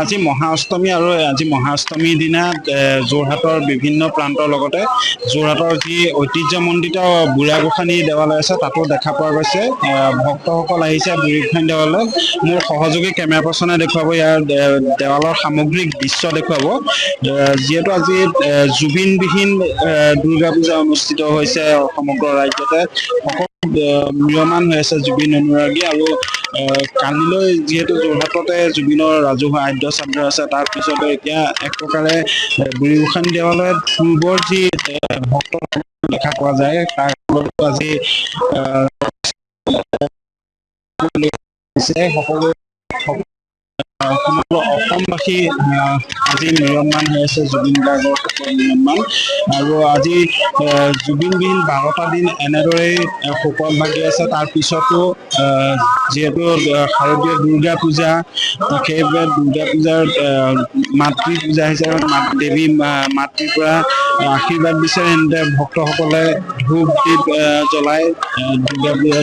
আজি মহাষ্টমী আৰু আজি মহাষ্টমীৰ দিনা যোৰহাটৰ বিভিন্ন প্ৰান্তৰ লগতে যোৰহাটৰ যি ঐতিহ্যমণ্ডিত বুঢ়াগোসানী দেৱালয় আছে তাতো দেখা পোৱা গৈছে। ভক্তসকল আহিছে বুঢ়ীগোসানী দেৱালয়ত। মোৰ সহযোগী কেমেৰা পাৰ্চনে দেখুৱাব ইয়াৰ দেৱালৰ সামগ্ৰিক দৃশ্য দেখুৱাব। যিহেতু আজি জুবিনবিহীন দুৰ্গা পূজা অনুষ্ঠিত হৈছে সমগ্ৰ ৰাজ্যতে, সকলো ম্ৰিয়মান হৈ আছে জুবিন অনুৰাগী। আৰু কালিলৈ যিহেতু যোৰহাটতে জুবিনৰ ৰাজহুৱা আদ্য চাদ্য আছে, তাৰ পিছতে এতিয়া এক প্ৰকাৰে বুঢ়ীগোসানী দেৱালয়ত পূৰ্বৰ যি ভক্ত দেখা পোৱা যায় তাৰ আজি সকলো সমগ্ৰ অসমবাসী আজি ম্ৰিয়মান হৈ আছে জুবিন গাৰ্গৰ ম্ৰিয়মান। আৰু আজি জুবিনবিহীন 12টা দিন এনেদৰেই শোকত ভাগি আছে। তাৰ পিছতো যিহেতু শাৰদীয় দুৰ্গা পূজা, সেইবাবে দুৰ্গা পূজাৰ মাতৃ পূজা হিচাপে দেৱী মাতৃৰ পৰা আশীৰ্বাদ বিচাৰি এনেদৰে ভক্তসকলে ধূপ দীপ জ্বলাই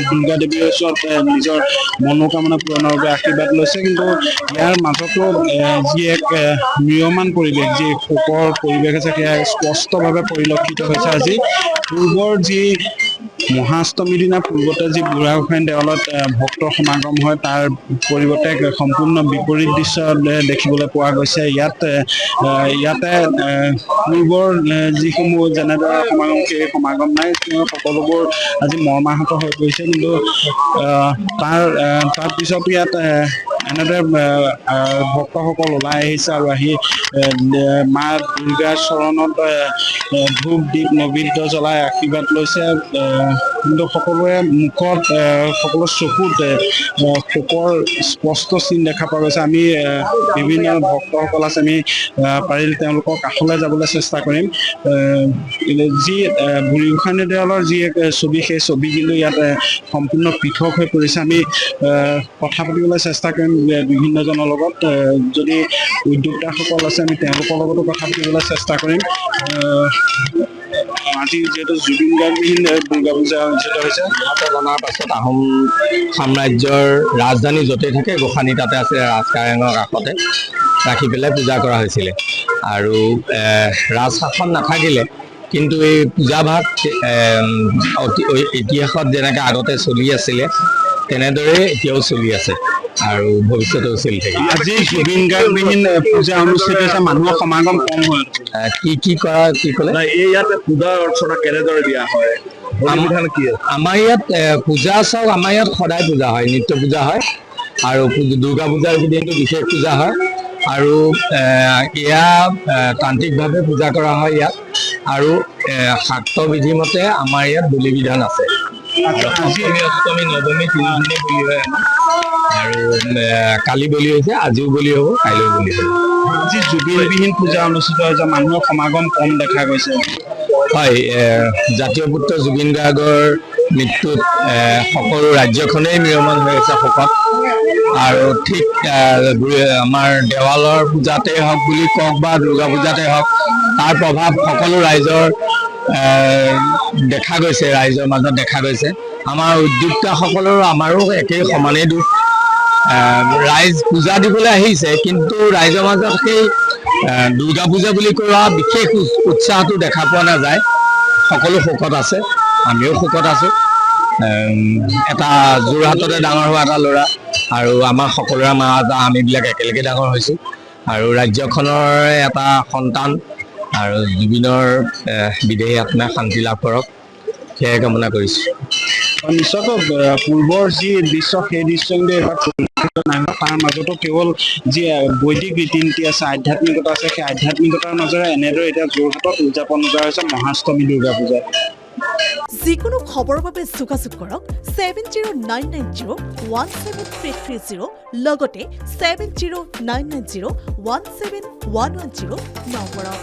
দুৰ্গা দেৱীৰ ওচৰত নিজৰ মনোকামনা পূৰণৰ বাবে আশীৰ্বাদ লৈছে। কিন্তু ইয়াৰ মাজতো যি এক ম্ৰিয়মান পৰিৱেশ, যি শোকৰ পৰিৱেশ আছে সেয়া স্পষ্টভাৱে পৰিলক্ষিত হৈছে আজি। পূৰ্বৰ যি মহাষ্টমীৰ দিনা পূৰ্বতে যি বুঢ়াগোসানী দেৱালয়ত ভক্তৰ সমাগম হয় তাৰ পৰিৱৰ্তে সম্পূৰ্ণ বিপৰীত দৃশ্য দেখিবলৈ পোৱা গৈছে। ইয়াতে পূৰ্বৰ যিসমূহ যেনেদৰে সমাগম সেই সমাগম নাই, সকলোবোৰ আজি মৰ্মাহত হৈ পৰিছে। কিন্তু তাৰ পিছত ইয়াত এনেদৰে ভক্তসকল ওলাই আহিছে আৰু আহি মা দুৰ্গাৰ চৰণত ধূপ দীপ নৈবেদ্য জ্বলাই আশীৰ্বাদ লৈছে। কিন্তু সকলোৰে মুখত সকলো চকুত শোকৰ স্পষ্ট চিন দেখা পোৱা গৈছে। আমি বিভিন্ন ভক্তসকল আছে, আমি পাৰিলে তেওঁলোকৰ কাষলৈ যাবলৈ চেষ্টা কৰিম। যি বুঢ়ীগোসানী দেৱালৰ যি এক ছবি, সেই ছবি কিন্তু ইয়াত সম্পূৰ্ণ পৃথক হৈ পৰিছে। আমি কথা পাতিবলৈ চেষ্টা কৰিম বিভিন্নজনৰ লগত। যদি উদ্যোক্তাসকল আছে আমি তেওঁলোকৰ লগতো কথা পাতিবলৈ চেষ্টা কৰিম। আজি যিহেতু জুবিন গাৰ্গবিহীন দুৰ্গা পূজা অনুষ্ঠিত হৈছে, জনাৰ পাছত আহোম সাম্ৰাজ্যৰ ৰাজধানী য'তে থাকে গোসানী তাতে আছে, ৰাজকাৰেঙৰ কাষতে ৰাখি পেলাই পূজা কৰা হৈছিলে। আৰু ৰাজশাসন নাথাকিলে কিন্তু এই পূজাভাগ ইতিহাসত যেনেকৈ আগতে চলি আছিলে তেনেদৰে এতিয়াও চলি আছে আৰু ভৱিষ্যতেও চলি থাকে। আজি জুবিন গাৰ্গবিহীন পূজা অনুষ্ঠিত হৈছে, মানুহৰ সমাগম কম হয়। কি ক'লে? এই ইয়াত পূজা অৰ্চনা কেনেদৰে দিয়া হয়? আমাৰ ইয়াত পূজা চাওক, আমাৰ ইয়াত সদায় পূজা হয়, নিত্য পূজা হয়। আৰু দুৰ্গা পূজাৰ দিনটো বিশেষ পূজা হয়। আৰু এয়া তান্ত্ৰিকভাৱে পূজা কৰা হয় ইয়াত। আৰু শাক্ত বিধি মতে আমাৰ ইয়াত বলি বিধান আছে। অষ্টমী নৱমী তিনিদিনে বলি হয় আমাৰ। আৰু কালি বলি হৈছে, আজিও বলি হ'ব, কাইলৈও বলি হ'ব। যি জুবিনবিহীন পূজা অনুষ্ঠিত হৈছে, মানুহৰ সমাগম কম দেখা গৈছে। হয়, জাতীয় পুত্ৰ জুবিন গাৰ্গৰ মৃত্যুত সকলো ৰাজ্যখনেই ম্ৰিয়মান হৈ আছে শোকত। আৰু ঠিক আমাৰ দেৱালৰ পূজাতেই হওক বুলি কওক বা দুৰ্গা পূজাতেই হওক, তাৰ প্ৰভাৱ সকলো ৰাইজৰ দেখা গৈছে, ৰাইজৰ মাজত দেখা গৈছে। আমাৰ উদ্যোক্তাসকলৰো আমাৰো একেই সমানেই দুখ। ৰাইজ পূজা দিবলৈ আহিছে, কিন্তু ৰাইজৰ মাজত সেই দুৰ্গা পূজা বুলি কোৱা বিশেষ উৎসাহটো দেখা পোৱা নাযায়। সকলো শোকত আছে, আমিও শোকত আছোঁ। এটা যোৰহাটতে ডাঙৰ হোৱা এটা ল'ৰা, আৰু আমাৰ সকলোৰে আমিবিলাক একেলগে ডাঙৰ হৈছোঁ। আৰু ৰাজ্যখনৰ এটা সন্তান, আৰু জুবিনৰ বিদেহী আত্মাই শান্তি লাভ কৰক, সেয়াই কামনা কৰিছোঁ। নিশ্চয়কৈ পূৰ্বৰ যি দৃশ্য সেই দৃশ্য কিন্তু এবাৰ নাই হোৱা। তাৰ মাজতো কেৱল যি বৈদিক ৰীতি নীতি আছে, আধ্যাত্মিকতা আছে, সেই আধ্যাত্মিকতাৰ মাজেৰে এনেদৰে এতিয়া যোৰহাটত উদযাপন কৰা হৈছে মহাষ্টমী দুৰ্গা পূজা। যিকোনো খবৰৰ বাবে যোগাযোগ কৰক 7099017330 লগতে 7099017110 নম্বৰত।